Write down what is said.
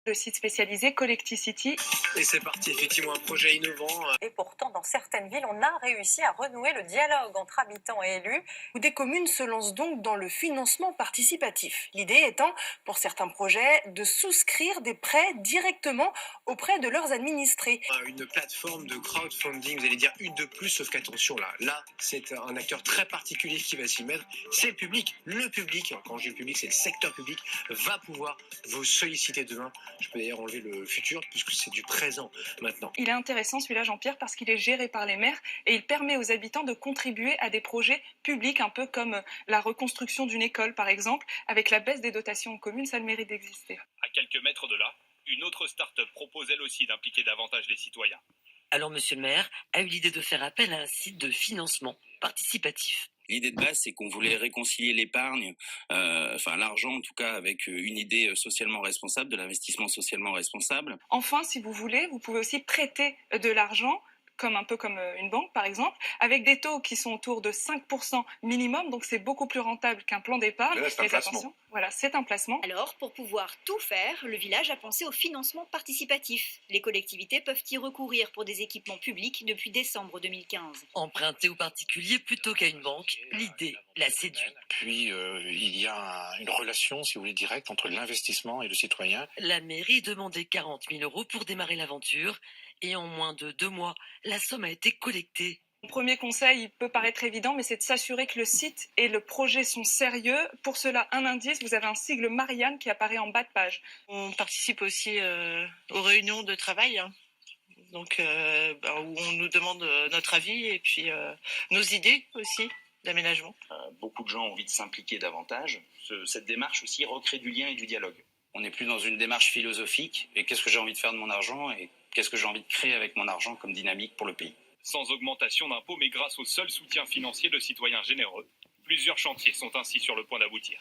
Le site spécialisé Collecticity. Et c'est parti, effectivement, un projet innovant. Et pourtant, dans certaines villes, on a réussi à renouer le dialogue entre habitants et élus. Des communes se lancent donc dans le financement participatif. L'idée étant, pour certains projets, de souscrire des prêts directement auprès de leurs administrés. Une plateforme de crowdfunding, vous allez dire une de plus, sauf qu'attention, là, c'est un acteur très particulier qui va s'y mettre. C'est le public. Le public, quand je dis le public, c'est le secteur public, va pouvoir vous solliciter demain. Je peux d'ailleurs enlever le futur, puisque c'est du présent maintenant. Il est intéressant celui-là, Jean-Pierre, parce qu'il est géré par les maires et il permet aux habitants de contribuer à des projets publics, un peu comme la reconstruction d'une école, par exemple. Avec la baisse des dotations aux communes, ça a le mérite d'exister. À quelques mètres de là, une autre start-up propose elle aussi d'impliquer davantage les citoyens. Alors monsieur le maire a eu l'idée de faire appel à un site de financement participatif. L'idée de base, c'est qu'on voulait réconcilier l'épargne, l'argent en tout cas, avec une idée socialement responsable, de l'investissement socialement responsable. Enfin, si vous voulez, vous pouvez aussi prêter de l'argent, un peu comme une banque par exemple, avec des taux qui sont autour de 5% minimum, donc c'est beaucoup plus rentable qu'un plan d'épargne. Mais attention, voilà, c'est un placement. Alors, pour pouvoir tout faire, le village a pensé au financement participatif. Les collectivités peuvent y recourir pour des équipements publics depuis décembre 2015. Emprunter aux particuliers plutôt qu'à une banque, l'idée la séduit. Puis il y a une relation, si vous voulez, directe entre l'investissement et le citoyen. La mairie demandait 40 000 € pour démarrer l'aventure et en moins de 2 mois, la somme a été collectée. Mon premier conseil, il peut paraître évident, mais c'est de s'assurer que le site et le projet sont sérieux. Pour cela, un indice, vous avez un sigle Marianne qui apparaît en bas de page. On participe aussi aux réunions de travail, donc où on nous demande notre avis et puis nos idées aussi d'aménagement. Beaucoup de gens ont envie de s'impliquer davantage. Cette démarche aussi recrée du lien et du dialogue. On n'est plus dans une démarche philosophique, et qu'est-ce que j'ai envie de faire de mon argent, et qu'est-ce que j'ai envie de créer avec mon argent comme dynamique pour le pays. Sans augmentation d'impôts, mais grâce au seul soutien financier de citoyens généreux, plusieurs chantiers sont ainsi sur le point d'aboutir.